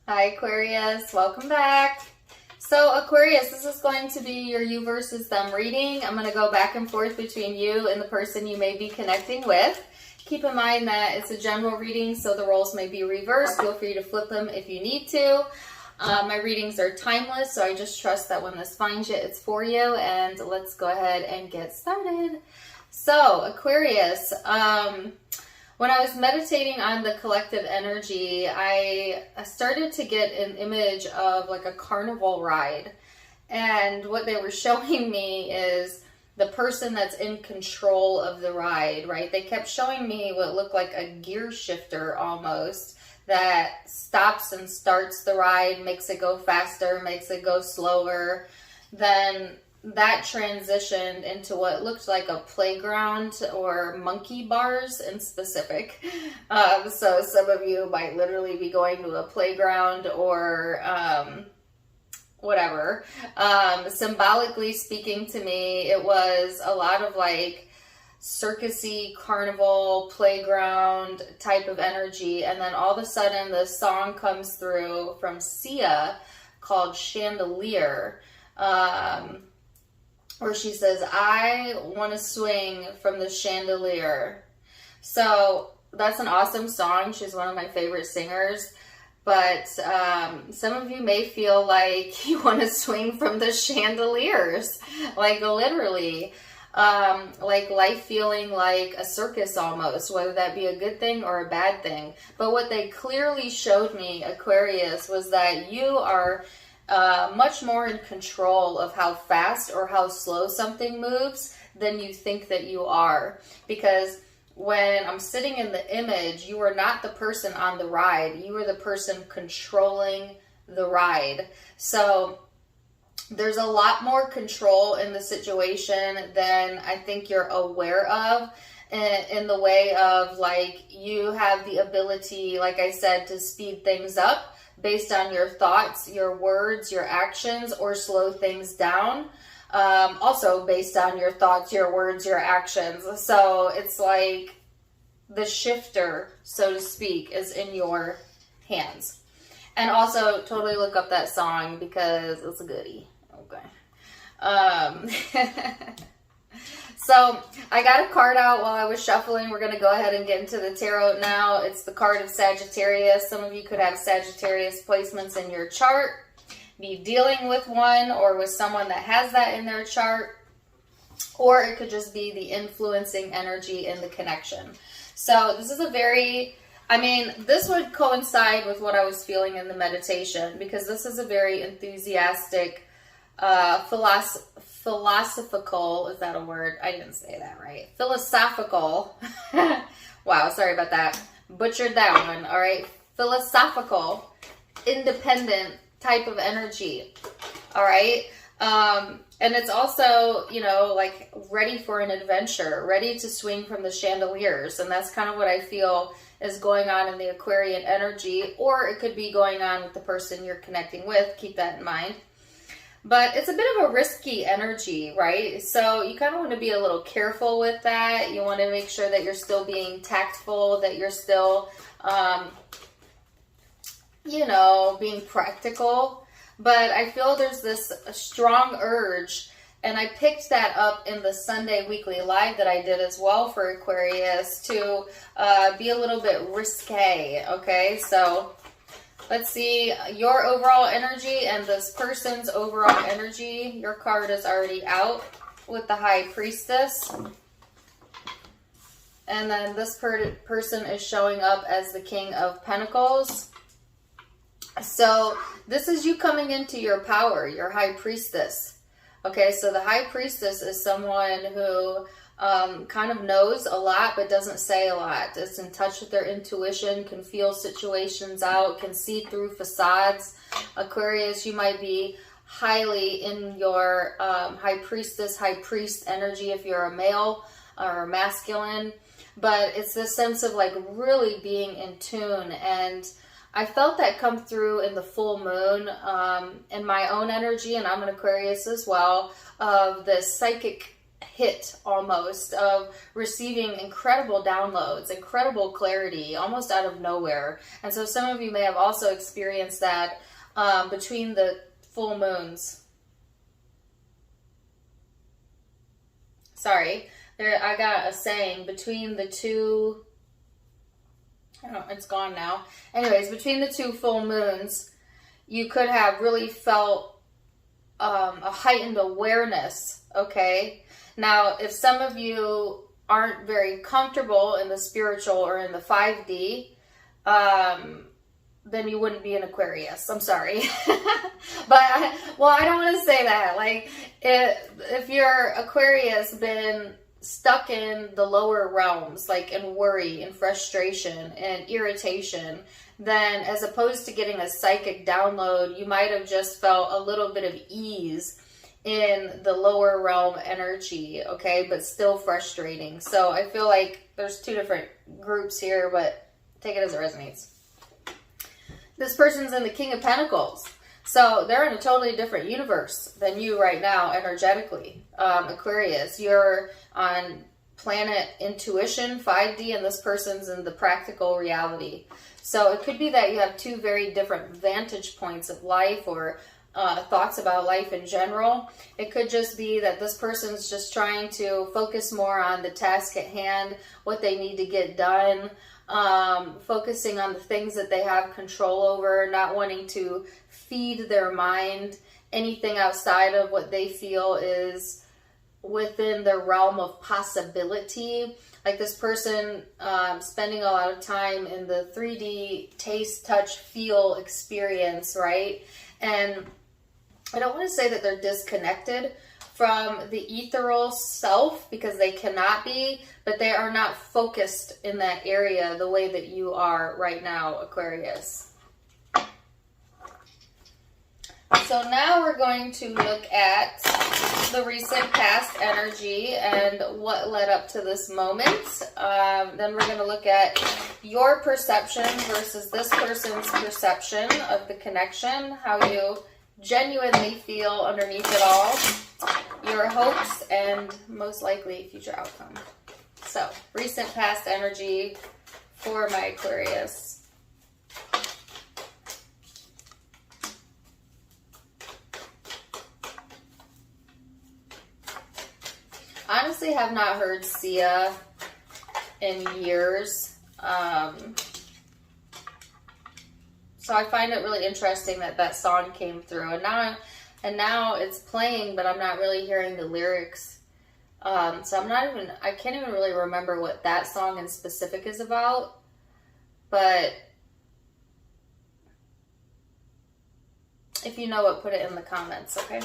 Hi Aquarius, welcome back. So Aquarius, this is going to be your you versus them reading. I'm going to go back and forth between you and the person you may be connecting with. Keep in mind that it's a general reading, so the roles may be reversed. Feel free to flip them if you need to. My readings are timeless, so I just trust that when this finds you, it's for you. And let's go ahead and get started. So Aquarius, when I was meditating on the collective energy, I started to get an image of like a carnival ride. And what they were showing me is the person that's in control of the ride, right? They kept showing me what looked like a gear shifter almost that stops and starts the ride, makes it go faster, makes it go slower. Then that transitioned into what looked like a playground or monkey bars in specific. So some of you might literally be going to a playground or whatever. Symbolically speaking to me, it was a lot of like circusy, carnival, playground type of energy. And then all of a sudden this song comes through from Sia called Chandelier. Where she says, I want to swing from the chandelier. So that's an awesome song. She's one of my favorite singers. But some of you may feel like you want to swing from the chandeliers. Like literally. Like life feeling like a circus almost. Whether that be a good thing or a bad thing. But what they clearly showed me, Aquarius, was that you are much more in control of how fast or how slow something moves than you think that you are. Because when I'm sitting in the image, you are not the person on the ride. You are the person controlling the ride. So there's a lot more control in the situation than I think you're aware of. In the way of like, you have the ability, like I said, to speed things up based on your thoughts, your words, your actions, or slow things down. Also based on your thoughts, your words, your actions. So it's like the shifter, so to speak, is in your hands. And also totally look up that song because it's a goodie. Okay. So I got a card out while I was shuffling. We're going to go ahead and get into the tarot now. It's the card of Sagittarius. Some of you could have Sagittarius placements in your chart, be dealing with one or with someone that has that in their chart, or it could just be the influencing energy in the connection. So this is a very, this would coincide with what I was feeling in the meditation, because this is a very enthusiastic, philosophical, is that a word? I didn't say that right. Philosophical. Wow, sorry about that. Butchered that one, all right? Philosophical, independent type of energy, all right? And it's also, like ready for an adventure, ready to swing from the chandeliers. And that's kind of what I feel is going on in the Aquarian energy, or it could be going on with the person you're connecting with. Keep that in mind. But it's a bit of a risky energy, right? So you kind of want to be a little careful with that. You want to make sure that you're still being tactful, that you're still, being practical. But I feel there's this strong urge, and I picked that up in the Sunday Weekly Live that I did as well for Aquarius, to be a little bit risque, okay? So let's see your overall energy and this person's overall energy. Your card is already out with the High Priestess. And then this person is showing up as the King of Pentacles. So this is you coming into your power, your High Priestess. Okay, so the High Priestess is someone who kind of knows a lot but doesn't say a lot. Is in touch with their intuition, can feel situations out, can see through facades. Aquarius, you might be highly in your High Priestess, High Priest energy if you're a male or masculine. But it's this sense of like really being in tune. And I felt that come through in the full moon in my own energy, and I'm an Aquarius as well, of the psychic hit almost of receiving incredible downloads, incredible clarity, almost out of nowhere. And so some of you may have also experienced that between the full moons. Sorry, I got a saying between the two, I don't know, it's gone now. Anyways, between the two full moons, you could have really felt a heightened awareness, okay? Now, if some of you aren't very comfortable in the spiritual or in the 5D, then you wouldn't be an Aquarius. I'm sorry. But, I don't want to say that. Like, if you're Aquarius, been stuck in the lower realms, like in worry and frustration and irritation, then as opposed to getting a psychic download, you might have just felt a little bit of ease in the lower realm energy, okay, but still frustrating. So I feel like there's two different groups here, but take it as it resonates. This person's in the King of Pentacles. So they're in a totally different universe than you right now, energetically. Aquarius, you're on planet intuition, 5D, and this person's in the practical reality. So it could be that you have two very different vantage points of life, or thoughts about life in general. It could just be that this person's just trying to focus more on the task at hand, what they need to get done, focusing on the things that they have control over, not wanting to feed their mind anything outside of what they feel is within the realm of possibility. Like this person spending a lot of time in the 3D taste, touch, feel experience, right? And I don't want to say that they're disconnected from the ethereal self, because they cannot be, but they are not focused in that area the way that you are right now, Aquarius. So now we're going to look at the recent past energy and what led up to this moment. Then we're going to look at your perception versus this person's perception of the connection, how you genuinely feel underneath it all, your hopes, and most likely future outcome. So, recent past energy for my Aquarius. Honestly, have not heard Sia in years. So I find it really interesting that that song came through, and now it's playing, but I'm not really hearing the lyrics. So I can't even really remember what that song in specific is about. But if you know it, put it in the comments, okay?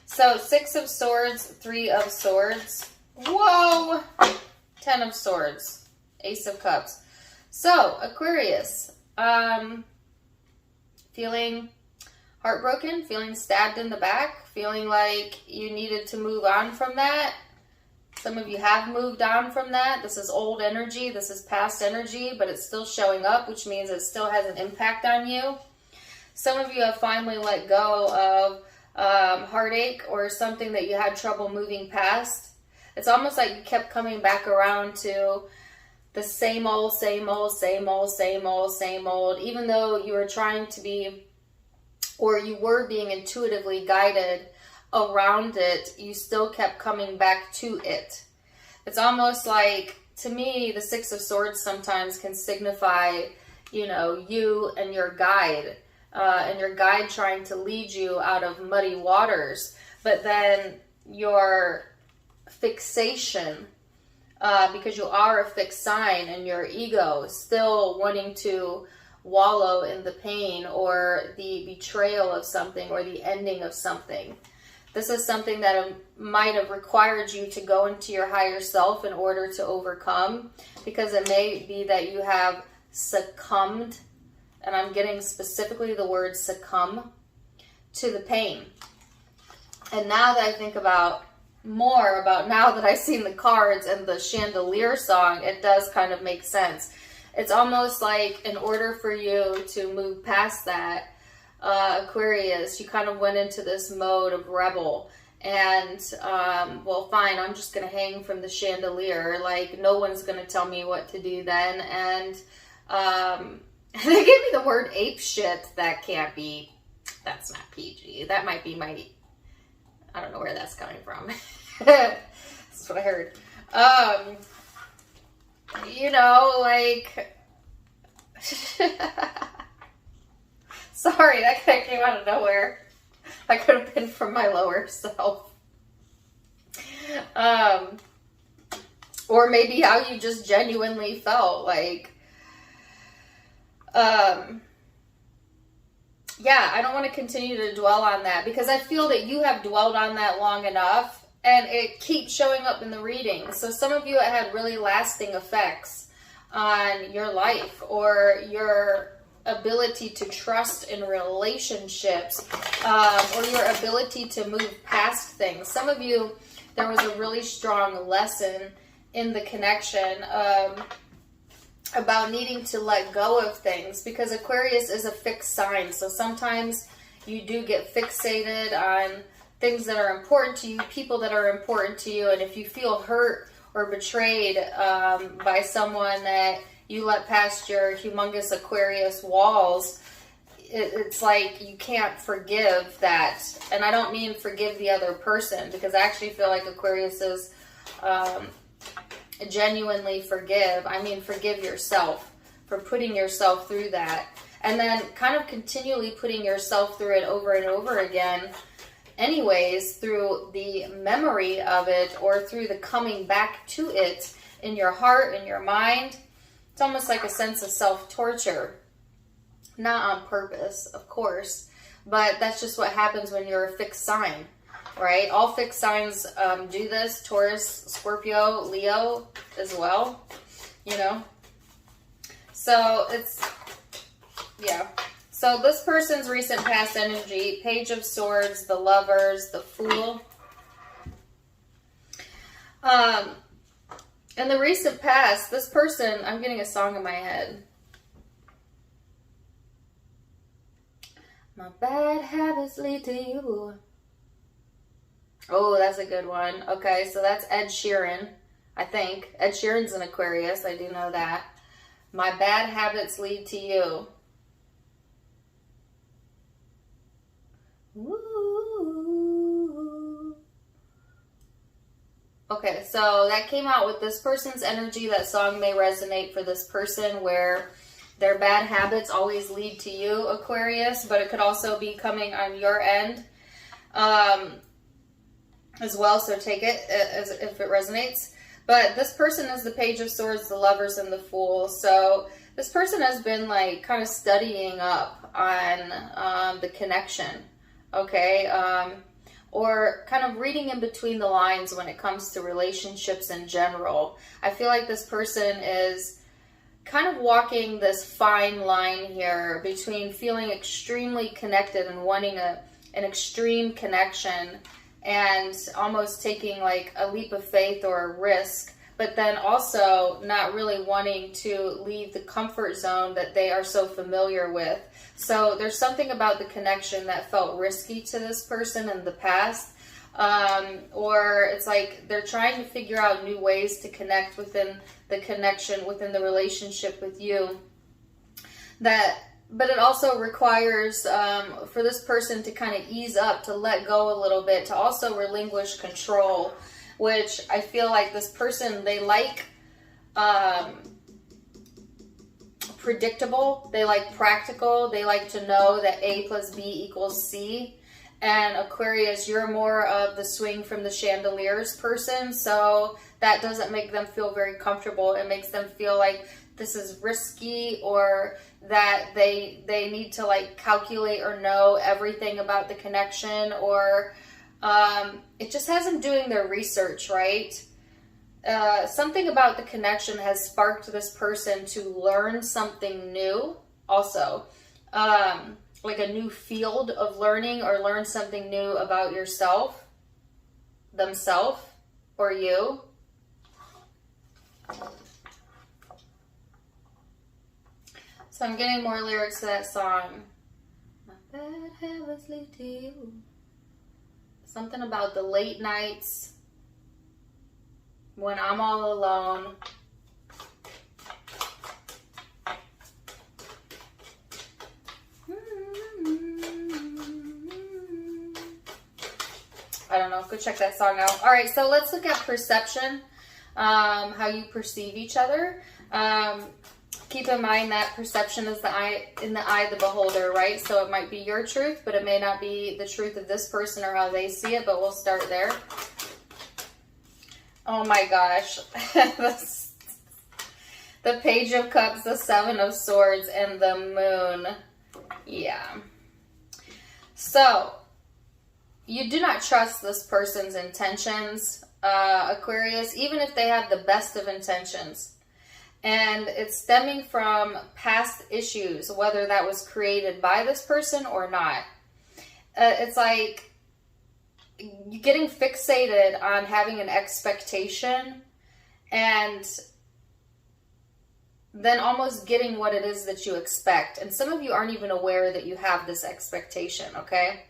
So 6 of Swords, 3 of Swords. Whoa! 10 of Swords, Ace of Cups. So Aquarius, feeling heartbroken, feeling stabbed in the back, feeling like you needed to move on from that. Some of you have moved on from that. This is old energy. This is past energy, but it's still showing up, which means it still has an impact on you. Some of you have finally let go of heartache or something that you had trouble moving past. It's almost like you kept coming back around to the same old, same old, same old, same old, same old, even though you were trying to be, or you were being intuitively guided around it, you still kept coming back to it. It's almost like, to me, the 6 of Swords sometimes can signify, you know, you and your guide trying to lead you out of muddy waters, but then your fixation, because you are a fixed sign, and your ego still wanting to wallow in the pain or the betrayal of something or the ending of something. This is something that might have required you to go into your higher self in order to overcome, because it may be that you have succumbed, and I'm getting specifically the word succumb, to the pain. And now that I think more about now that I've seen the cards and the chandelier song, it does kind of make sense. It's almost like in order for you to move past that, Aquarius, you kind of went into this mode of rebel, And, well, fine, I'm just going to hang from the chandelier. Like, no one's going to tell me what to do then. And they gave me the word ape shit. That can't be, that's not PG. That might be my, I don't know where that's coming from. That's what I heard. You know, like, sorry, that kind of came out of nowhere. That could have been from my lower self. Or maybe how you just genuinely felt. Like, yeah, I don't want to continue to dwell on that because I feel that you have dwelled on that long enough and it keeps showing up in the reading. So some of you, it had really lasting effects on your life or your ability to trust in relationships, or your ability to move past things. Some of you, there was a really strong lesson in the connection about needing to let go of things, because Aquarius is a fixed sign. So sometimes you do get fixated on things that are important to you, people that are important to you, and if you feel hurt or betrayed by someone that you let past your humongous Aquarius walls, it's like you can't forgive that. And I don't mean forgive the other person, because I actually feel like Aquarius is genuinely forgive. I mean forgive yourself for putting yourself through that. And then kind of continually putting yourself through it over and over again anyways, through the memory of it or through the coming back to it in your heart, in your mind. It's almost like a sense of self-torture. Not on purpose, of course, but that's just what happens when you're a fixed sign, right? All fixed signs do this. Taurus, Scorpio, Leo as well, you know? So it's, yeah. So this person's recent past energy, Page of Swords, the Lovers, the Fool. In the recent past, this person, I'm getting a song in my head. My bad habits lead to you. Oh, that's a good one. Okay, so that's Ed Sheeran, I think. Ed Sheeran's an Aquarius, I do know that. My bad habits lead to you. Woo. Okay, so that came out with this person's energy. That song may resonate for this person where their bad habits always lead to you, Aquarius, but it could also be coming on your end as well, so take it as if it resonates. But this person is the Page of Swords, the Lovers, and the Fool. So this person has been like kind of studying up on the connection, okay? Or kind of reading in between the lines when it comes to relationships in general. I feel like this person is kind of walking this fine line here between feeling extremely connected and wanting an extreme connection and almost taking like a leap of faith or a risk, but then also not really wanting to leave the comfort zone that they are so familiar with. So there's something about the connection that felt risky to this person in the past, or it's like they're trying to figure out new ways to connect within the connection, within the relationship with you. But it also requires for this person to kind of ease up, to let go a little bit, to also relinquish control, which I feel like this person, they like predictable, they like practical, they like to know that A plus B equals C. And Aquarius, you're more of the swing from the chandeliers person, so that doesn't make them feel very comfortable. It makes them feel like this is risky, or that they need to like calculate or know everything about the connection, or it just has them doing their research, right? Something about the connection has sparked this person to learn something new also. Like a new field of learning, or learn something new about yourself, themselves, or you. So I'm getting more lyrics to that song. My bad habits lead to you. Something about the late nights when I'm all alone. I don't know. Go check that song out. All right, so let's look at perception, how you perceive each other. Keep in mind that perception is in the eye of the beholder, right? So it might be your truth, but it may not be the truth of this person or how they see it, but we'll start there. Oh my gosh. The Page of Cups, the Seven of Swords, and the Moon. Yeah. So, you do not trust this person's intentions, Aquarius, even if they have the best of intentions. And it's stemming from past issues, whether that was created by this person or not. It's like you're getting fixated on having an expectation and then almost getting what it is that you expect. And some of you aren't even aware that you have this expectation, okay?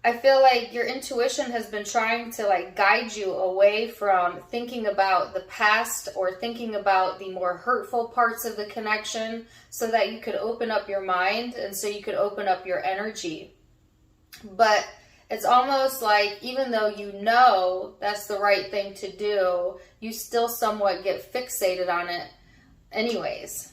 I feel like your intuition has been trying to like guide you away from thinking about the past or thinking about the more hurtful parts of the connection so that you could open up your mind and so you could open up your energy. But it's almost like even though you know that's the right thing to do, you still somewhat get fixated on it anyways.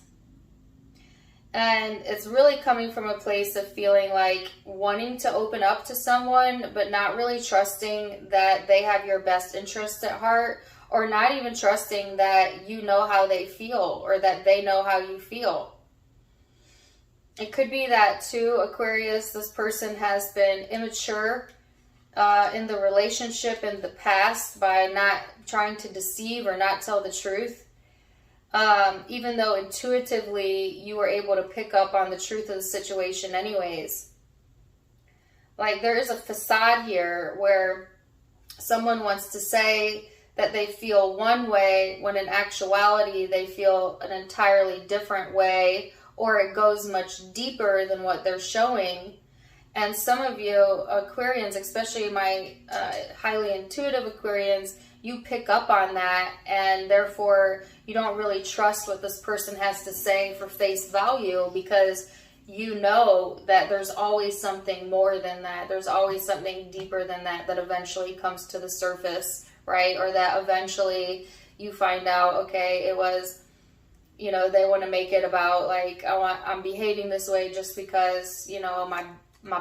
And it's really coming from a place of feeling like wanting to open up to someone, but not really trusting that they have your best interest at heart, or not even trusting that you know how they feel or that they know how you feel. It could be that too, Aquarius, this person has been immature in the relationship in the past by not trying to deceive or not tell the truth. Even though intuitively you were able to pick up on the truth of the situation anyways. Like there is a facade here where someone wants to say that they feel one way when in actuality they feel an entirely different way, or it goes much deeper than what they're showing. And some of you Aquarians, especially my highly intuitive Aquarians, you pick up on that, and therefore you don't really trust what this person has to say for face value, because you know that there's always something more than that. There's always something deeper than that that eventually comes to the surface, right? Or that eventually you find out, okay, it was, you know, they want to make it about like, I'm behaving this way just because, you know, my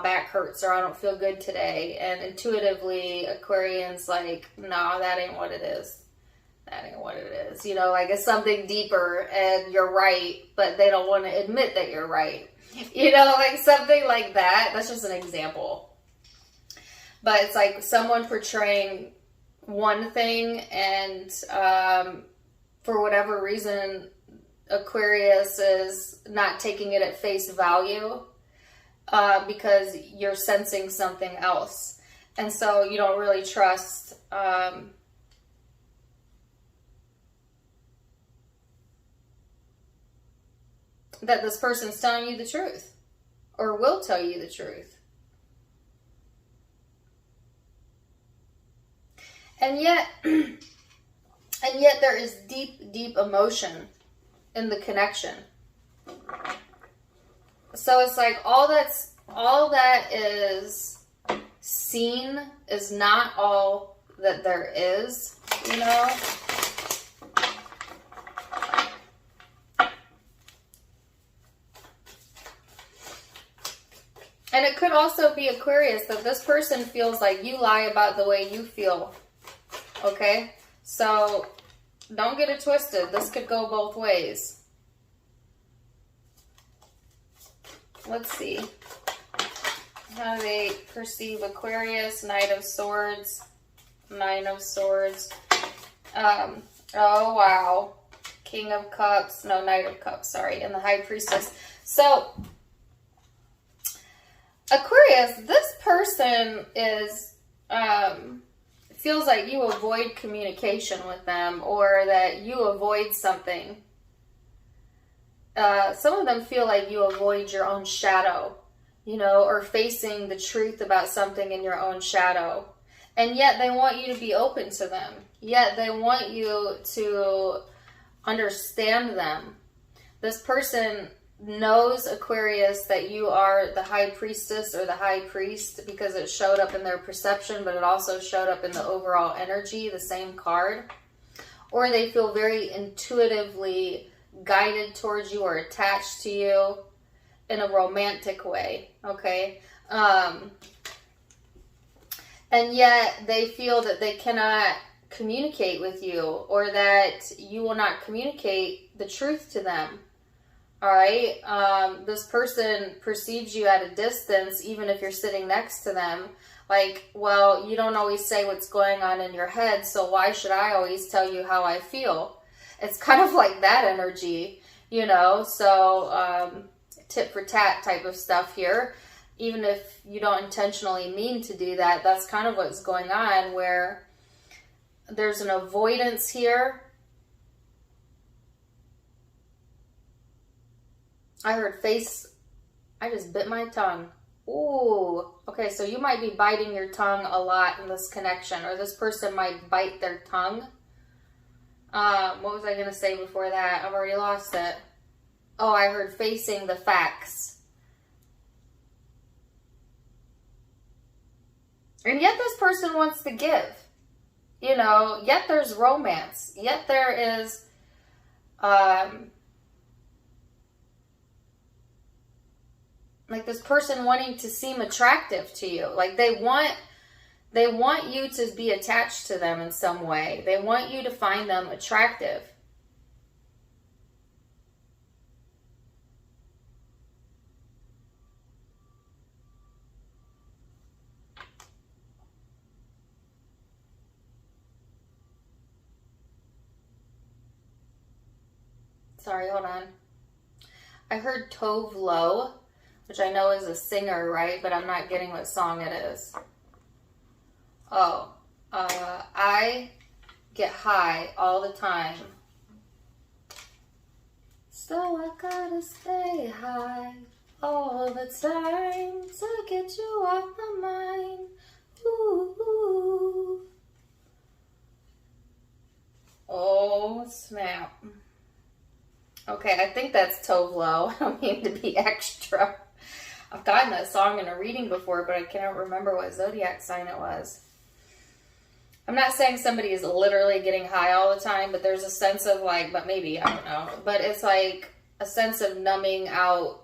back hurts or I don't feel good today. And intuitively, Aquarians like, no, that ain't what it is. That ain't what it is. You know, like it's something deeper and you're right, but they don't want to admit that you're right. You know, like something like that. That's just an example. But it's like someone portraying one thing and for whatever reason, Aquarius is not taking it at face value. Because you're sensing something else. And so you don't really trust that this person's telling you the truth or will tell you the truth. And yet there is deep, deep emotion in the connection. So it's like all that is seen is not all that there is, you know? And it could also be Aquarius that this person feels like you lie about the way you feel, okay? So don't get it twisted. This could go both ways. Let's see. How do they perceive Aquarius? Knight of Swords. Nine of Swords. Oh, wow. King of Cups. No, Knight of Cups, sorry. And the High Priestess. So, Aquarius, this person is, feels like you avoid communication with them or that you avoid something. Some of them feel like you avoid your own shadow. you know, or facing the truth about something in your own shadow. And yet they want you to be open to them. Yet they want you to understand them. This person knows, Aquarius, that you are the high priestess or the high priest because it showed up in their perception, but it also showed up in the overall energy, the same card. Or they feel very intuitively guided towards you or attached to you in a romantic way, okay? And yet they feel that they cannot communicate with you, or that you will not communicate the truth to them. All right. This person perceives you at a distance, even if you're sitting next to them. Like, well, you don't always say what's going on in your head, so why should I always tell you how I feel? It's kind of like that energy, you know. So tit for tat type of stuff here. Even if you don't intentionally mean to do that, that's kind of what's going on, where there's an avoidance here. I heard face. I just bit my tongue. Ooh. Okay, so you might be biting your tongue a lot in this connection, or this person might bite their tongue. What was I going to say before that? I've already lost it. Oh, I heard facing the facts. And yet this person wants to give. You know, yet there's romance. Yet there is like this person wanting to seem attractive to you. Like they want you to be attached to them in some way. They want you to find them attractive. Sorry, hold on. I heard Tove Lo, which I know is a singer, right? But I'm not getting what song it is. Oh, I get high all the time. So I gotta stay high all the time to get you off my mind. Ooh. Oh, snap. Okay, I think that's Tove Lo. I don't mean to be extra. I've gotten that song in a reading before, but I can't remember what zodiac sign it was. I'm not saying somebody is literally getting high all the time, but there's a sense of like, but maybe, I don't know. But it's like a sense of numbing out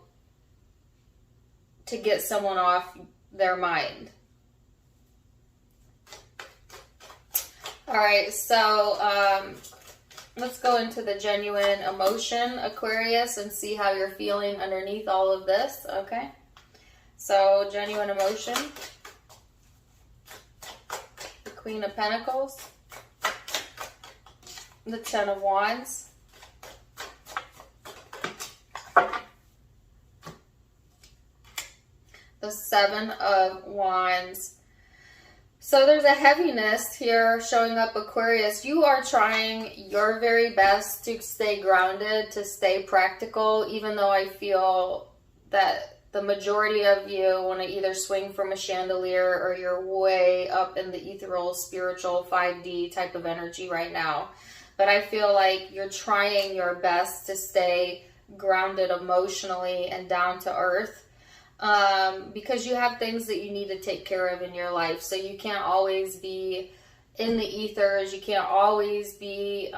to get someone off their mind. All right, so let's go into the genuine emotion, Aquarius, and see how you're feeling underneath all of this, okay? So, genuine emotion. The Queen of Pentacles. The Ten of Wands. The Seven of Wands. So there's a heaviness here showing up, Aquarius. You are trying your very best to stay grounded, to stay practical, even though I feel that the majority of you want to either swing from a chandelier or you're way up in the ethereal, spiritual, 5D type of energy right now. But I feel like you're trying your best to stay grounded emotionally and down to earth. Because you have things that you need to take care of in your life. So you can't always be in the ethers. You can't always be,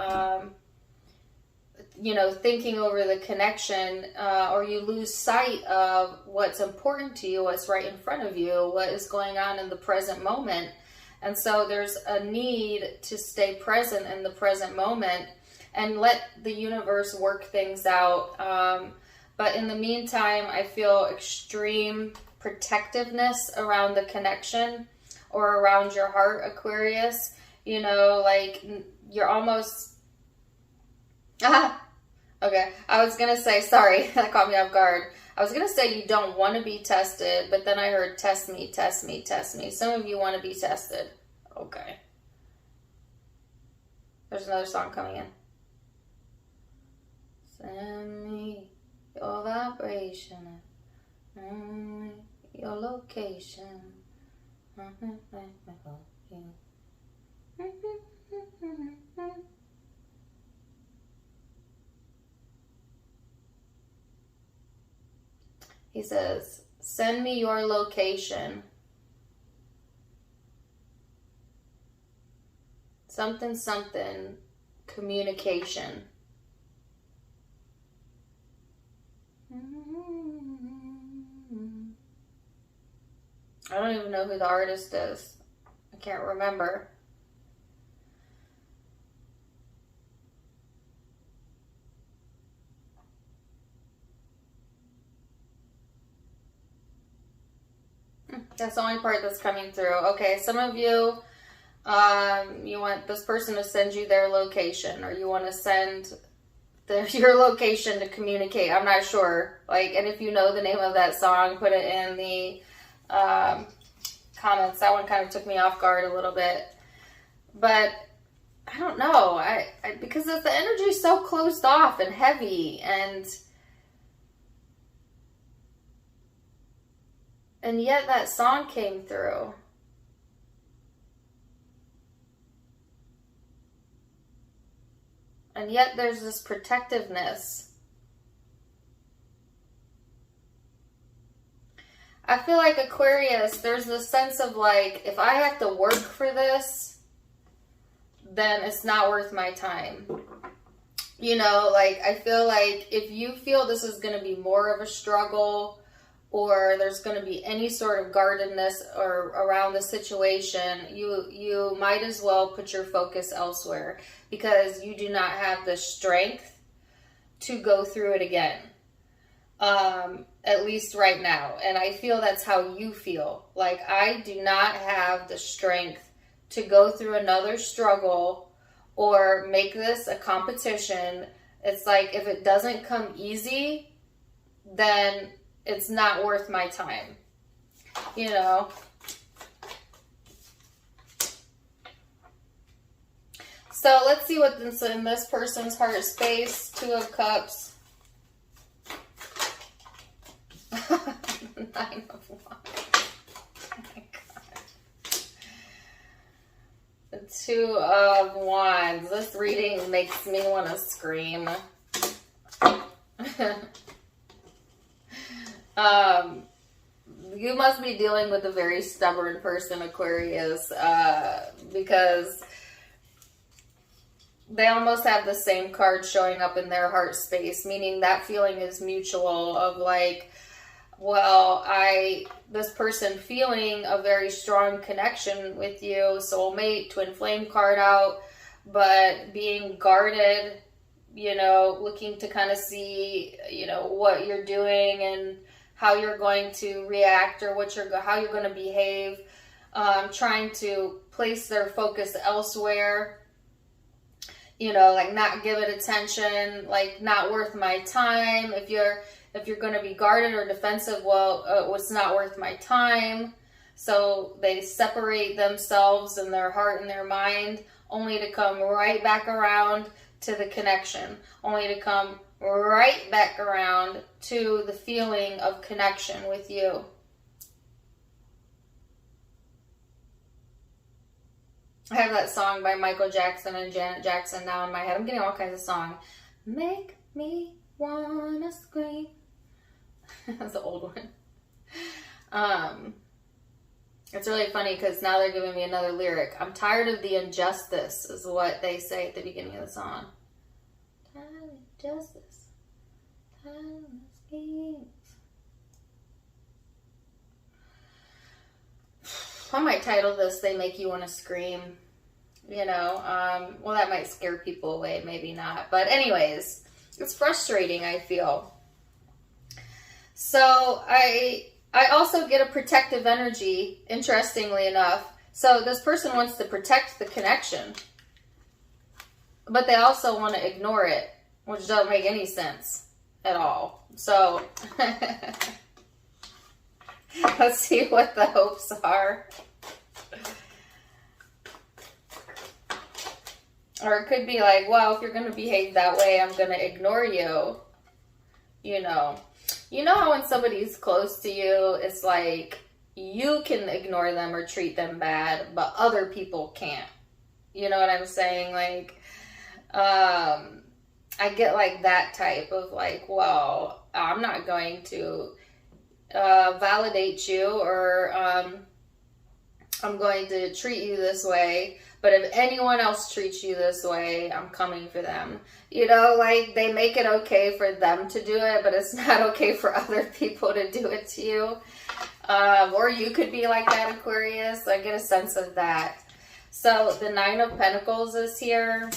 thinking over the connection, or you lose sight of what's important to you, what's right in front of you, what is going on in the present moment. And so there's a need to stay present in the present moment and let the universe work things out. But in the meantime, I feel extreme protectiveness around the connection or around your heart, Aquarius. You know, like you're almost... Okay, I was going to say, sorry, that caught me off guard. I was going to say you don't want to be tested, but then I heard test me, test me, test me. Some of you want to be tested. Okay. There's another song coming in. Send me your vibration. location. He says, send me your location. Something, something, communication. I don't even know who the artist is. I can't remember. That's the only part that's coming through. Okay, some of you, you want this person to send you their location, or you want to send your location to communicate. I'm not sure. Like, and if you know the name of that song, put it in the comments. That one kind of took me off guard a little bit, but I don't know. I because the energy is so closed off and heavy, and yet that song came through. And yet there's this protectiveness. I feel like Aquarius, there's this sense of like, if I have to work for this, then it's not worth my time. You know, like, I feel like if you feel this is going to be more of a struggle, or there's going to be any sort of guardedness or around the situation, you might as well put your focus elsewhere, because you do not have the strength to go through it again. At least right now. And I feel that's how you feel. Like, I do not have the strength to go through another struggle or make this a competition. It's like, if it doesn't come easy, then it's not worth my time, you know? So let's see what's in this person's heart space. 2 of Cups. 9 of Wands. Oh my God. The 2 of Wands. This reading makes me want to scream. You must be dealing with a very stubborn person, Aquarius, because they almost have the same card showing up in their heart space, meaning that feeling is mutual of like, well, this person feeling a very strong connection with you, soulmate, twin flame card out, but being guarded, you know, looking to kind of see, you know, what you're doing and how you're going to react, or how you're going to behave, trying to place their focus elsewhere, you know, like not give it attention, like not worth my time. If you're going to be guarded or defensive, well, it's not worth my time. So they separate themselves and their heart and their mind, only to come right back around to the connection, only to come right back around to the feeling of connection with you. I have that song by Michael Jackson and Janet Jackson now in my head. I'm getting all kinds of songs. Make me wanna scream. That's an old one. It's really funny because now they're giving me another lyric. I'm tired of the injustice, is what they say at the beginning of the song. Tired of injustice. Tired of the schemes. I might title this, They Make You Want to Scream. You know, well, that might scare people away, maybe not. But anyways, it's frustrating, I feel. So I also get a protective energy, interestingly enough. So this person wants to protect the connection, but they also want to ignore it, which doesn't make any sense at all. So let's see what the hopes are. Or it could be like, well, if you're going to behave that way, I'm going to ignore you. You know how when somebody's close to you, it's like you can ignore them or treat them bad, but other people can't. You know what I'm saying? Like, I get like that type of like, well, I'm not going to validate you, or I'm going to treat you this way, but if anyone else treats you this way, I'm coming for them. You know, like they make it okay for them to do it, but it's not okay for other people to do it to you. Or you could be like that, Aquarius. I get a sense of that. So the Nine of Pentacles is here.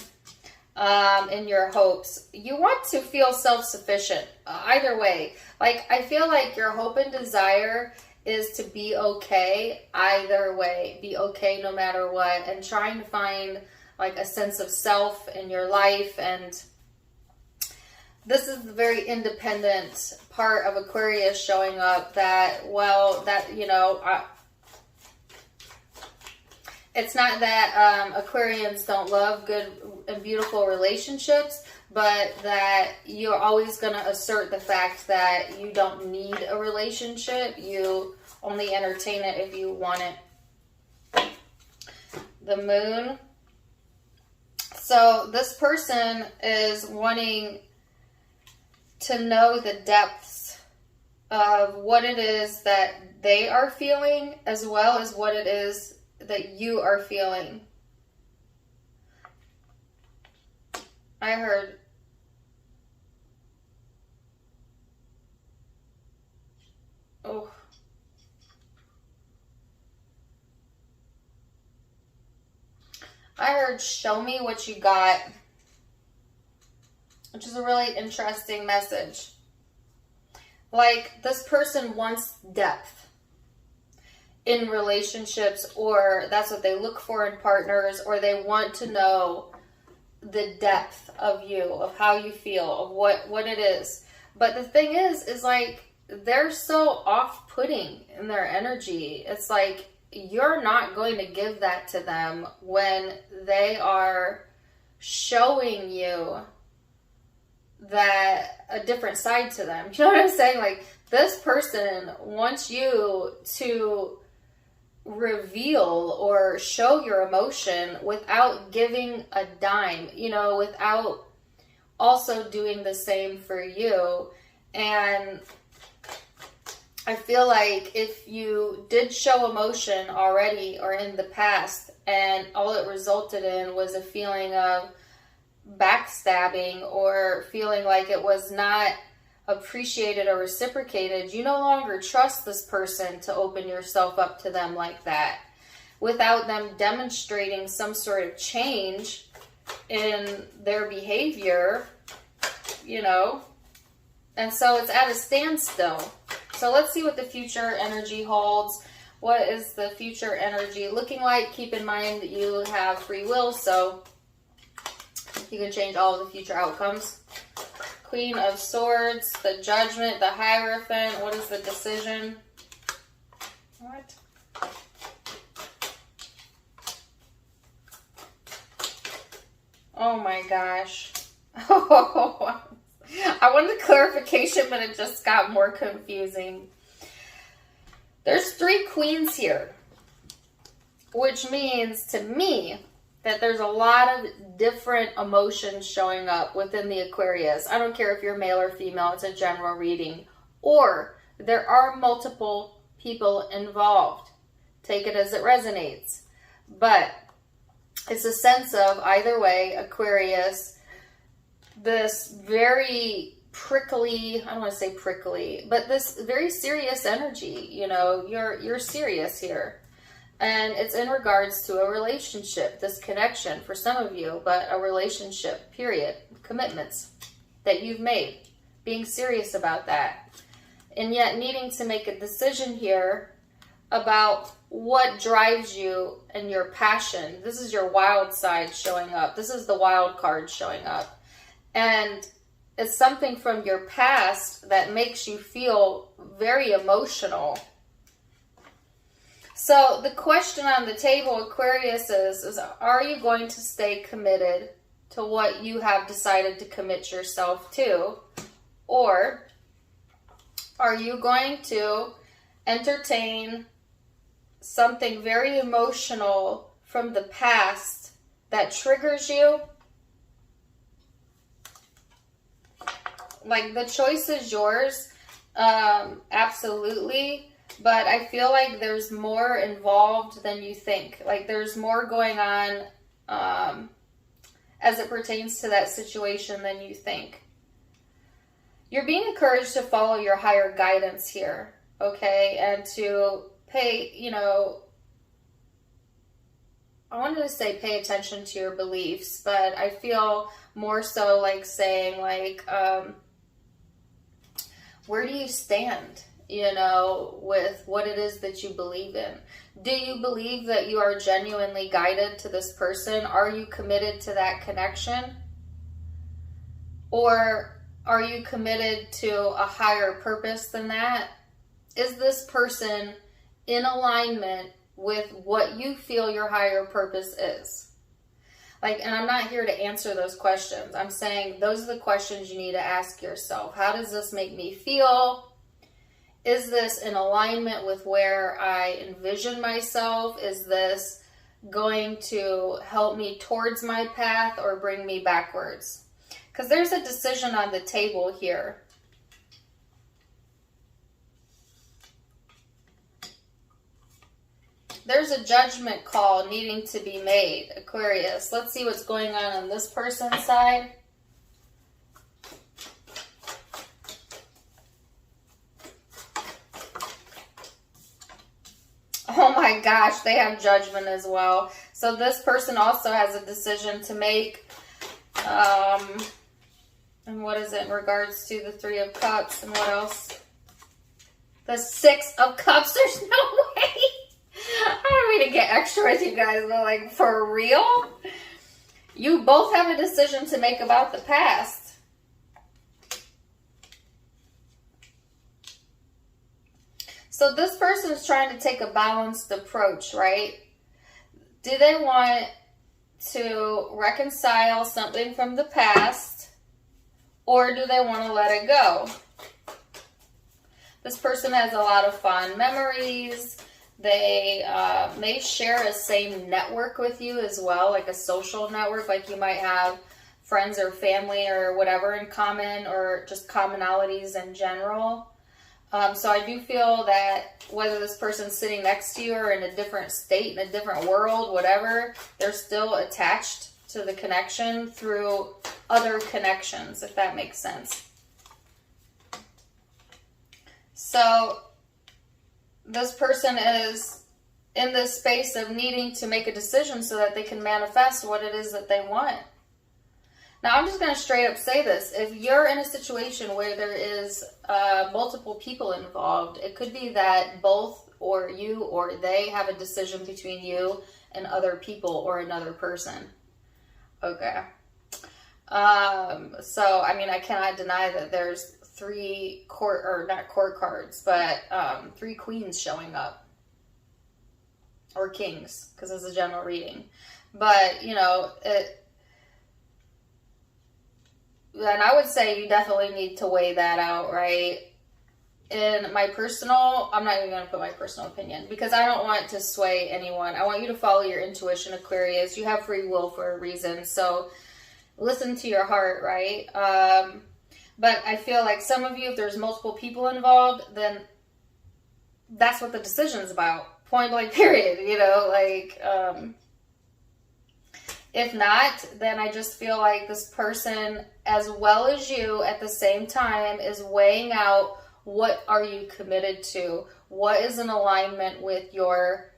In your hopes, you want to feel self-sufficient, either way. Like, I feel like your hope and desire is to be okay either way, be okay no matter what, and trying to find like a sense of self in your life. And this is the very independent part of Aquarius showing up, that, well, that, you know, it's not that Aquarians don't love good and beautiful relationships, but that you're always going to assert the fact that you don't need a relationship. You only entertain it if you want it. The Moon. So this person is wanting to know the depths of what it is that they are feeling, as well as what it is that you are feeling. I heard show me what you got, which is a really interesting message. Like, this person wants depth in relationships, or that's what they look for in partners, or they want to know the depth of you, of how you feel, of what it is. But the thing is like, they're so off-putting in their energy. It's like, you're not going to give that to them when they are showing you that a different side to them. You know what I'm saying? Like, this person wants you to reveal or show your emotion without giving a dime, you know, without also doing the same for you. And I feel like if you did show emotion already or in the past, and all it resulted in was a feeling of backstabbing or feeling like it was not appreciated or reciprocated, you no longer trust this person to open yourself up to them like that without them demonstrating some sort of change in their behavior, you know. And so it's at a standstill. So let's see what the future energy holds. What is the future energy looking like? Keep in mind that you have free will, so you can change all of the future outcomes. Queen of Swords, the Judgment, the Hierophant. What is the decision? What? Oh my gosh. I wanted clarification, but it just got more confusing. There's 3 queens here, which means to me that there's a lot of different emotions showing up within the Aquarius. I don't care if you're male or female, it's a general reading. Or there are multiple people involved. Take it as it resonates. But it's a sense of, either way, Aquarius, this very prickly, I don't want to say prickly, but this very serious energy. You know, you're serious here. And it's in regards to a relationship, this connection for some of you, but a relationship, period. Commitments that you've made, being serious about that. And yet needing to make a decision here about what drives you and your passion. This is your wild side showing up. This is the wild card showing up. And it's something from your past that makes you feel very emotional. So the question on the table, Aquarius, is are you going to stay committed to what you have decided to commit yourself to? Or are you going to entertain something very emotional from the past that triggers you, like the choice is yours, absolutely, but I feel like there's more involved than you think. Like there's more going on as it pertains to that situation than you think. You're being encouraged to follow your higher guidance here, okay? And to pay, you know, I wanted to say pay attention to your beliefs, but I feel more so like saying like, where do you stand, you know, with what it is that you believe in? Do you believe that you are genuinely guided to this person? Are you committed to that connection? Or are you committed to a higher purpose than that? Is this person in alignment with what you feel your higher purpose is? Like, and I'm not here to answer those questions. I'm saying those are the questions you need to ask yourself. How does this make me feel? Is this in alignment with where I envision myself? Is this going to help me towards my path or bring me backwards? Because there's a decision on the table here. There's a judgment call needing to be made, Aquarius. Let's see what's going on this person's side. Oh my gosh, they have judgment as well. So this person also has a decision to make. And what is it in regards to the Three of Cups and what else? The Six of Cups. There's no way. I don't mean to get extra with you guys, but like for real? You both have a decision to make about the past. So this person is trying to take a balanced approach, right? Do they want to reconcile something from the past, or do they want to let it go? This person has a lot of fond memories. They may share a same network with you as well, like a social network, like you might have friends or family or whatever in common, or just commonalities in general. So I do feel that whether this person's sitting next to you or in a different state, in a different world, whatever, they're still attached to the connection through other connections, if that makes sense. So this person is in this space of needing to make a decision so that they can manifest what it is that they want. Now, I'm just going to straight up say this. If you're in a situation where there is multiple people involved, it could be that both or you or they have a decision between you and other people or another person. Okay. So, I mean, I cannot deny that there's three not court cards, but 3 queens showing up. Or kings, because it's a general reading. But, you know, and I would say you definitely need to weigh that out, right? In my personal, I'm not even going to put my personal opinion, because I don't want to sway anyone. I want you to follow your intuition, Aquarius. You have free will for a reason, so listen to your heart, right? But I feel like some of you, if there's multiple people involved, then that's what the decision's about. Point blank, period. You know, like, if not, then I just feel like this person, as well as you at the same time, is weighing out what are you committed to, what is in alignment with your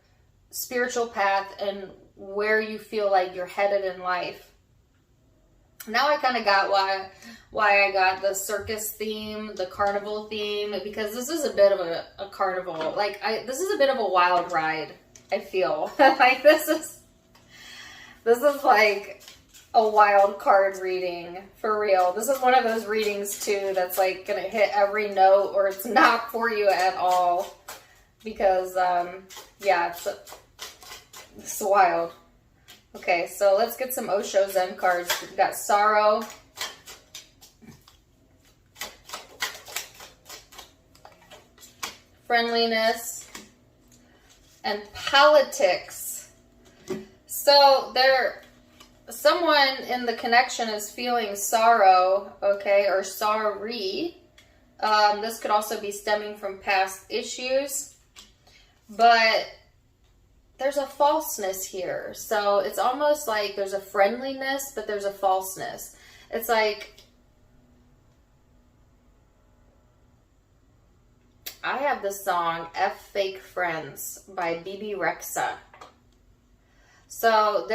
spiritual path and where you feel like you're headed in life. Now I kind of got why I got the circus theme, the carnival theme, because this is a bit of a carnival. Like, this is a bit of a wild ride, I feel. Like, this is like a wild card reading, for real. This is one of those readings, too, that's like going to hit every note, or it's not for you at all. Because, yeah, it's wild. Okay, so let's get some Osho Zen cards. We've got sorrow, friendliness, and politics. So someone in the connection is feeling sorrow, okay, or sorry. This could also be stemming from past issues, but there's a falseness here. So it's almost like there's a friendliness, but there's a falseness. It's like, I have this song, F Fake Friends by BB Rexa. So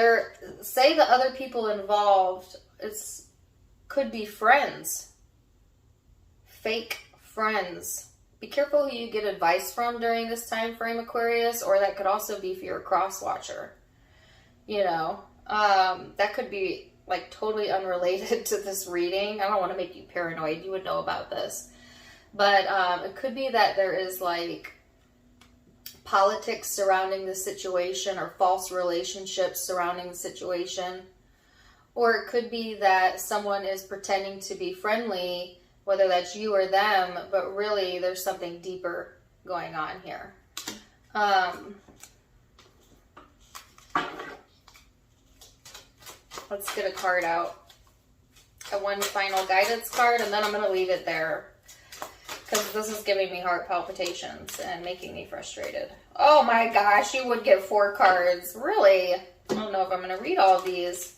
say the other people involved, could be friends. Fake friends. Be careful who you get advice from during this time frame, Aquarius, or that could also be if you're a cross watcher. You know, that could be like totally unrelated to this reading. I don't want to make you paranoid. You would know about this. But it could be that there is like politics surrounding the situation, or false relationships surrounding the situation. Or it could be that someone is pretending to be friendly, whether that's you or them, but really there's something deeper going on here. Let's get a card out. One final guidance card, and then I'm going to leave it there, because this is giving me heart palpitations and making me frustrated. Oh my gosh, you would get 4 cards. Really? I don't know if I'm going to read all of these.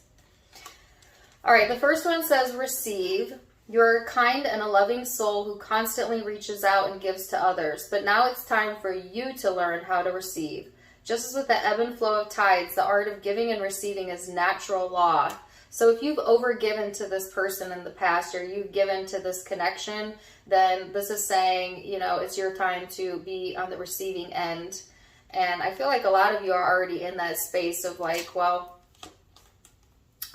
All right, the first one says receive. You're a kind and a loving soul who constantly reaches out and gives to others, but now it's time for you to learn how to receive. Just as with the ebb and flow of tides, the art of giving and receiving is natural law. So if you've overgiven to this person in the past, or you've given to this connection, then this is saying, you know, it's your time to be on the receiving end. And I feel like a lot of you are already in that space of like, well,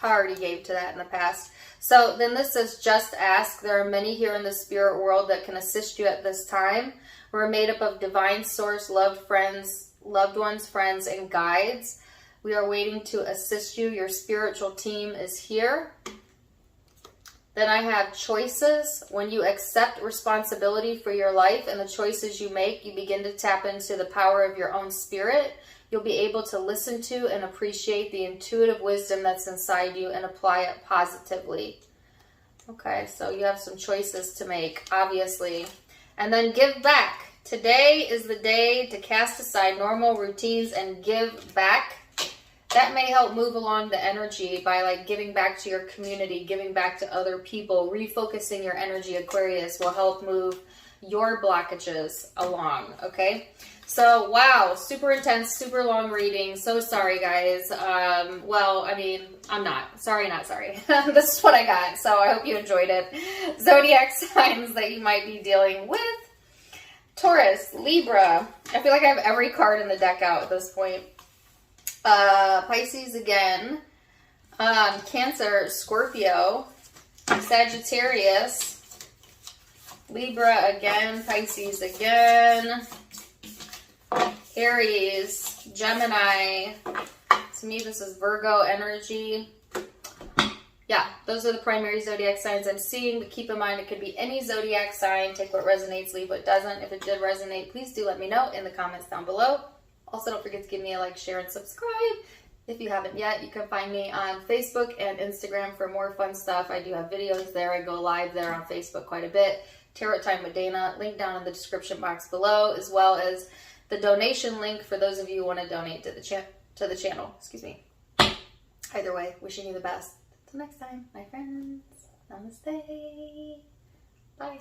I already gave to that in the past. So then this says, just ask. There are many here in the spirit world that can assist you at this time. We're made up of divine source, loved ones, friends, and guides. We are waiting to assist you. Your spiritual team is here. Then I have choices. When you accept responsibility for your life and the choices you make, you begin to tap into the power of your own spirit. You'll be able to listen to and appreciate the intuitive wisdom that's inside you and apply it positively. Okay, so you have some choices to make, obviously. And then give back. Today is the day to cast aside normal routines and give back. That may help move along the energy by like giving back to your community, giving back to other people. Refocusing your energy, Aquarius, will help move your blockages along, okay? So, wow, super intense, super long reading. So sorry, guys. Well, I mean, I'm not. Sorry, not sorry. This is what I got, so I hope you enjoyed it. Zodiac signs that you might be dealing with. Taurus, Libra. I feel like I have every card in the deck out at this point. Pisces again. Cancer, Scorpio. Sagittarius. Libra again. Pisces again. Aries, Gemini. To me, this is Virgo energy. Yeah, those are the primary zodiac signs I'm seeing, but keep in mind it could be any zodiac sign. Take what resonates, leave what doesn't. If it did resonate, please do let me know in the comments down below. Also, don't forget to give me a like, share, and subscribe. If you haven't yet, you can find me on Facebook and Instagram for more fun stuff. I do have videos there. I go live there on Facebook quite a bit. Tarot Time with Dana, link down in the description box below, as well as the donation link for those of you who want to donate to the channel. Excuse me. Either way, wishing you the best. Until next time, my friends. Namaste. Bye.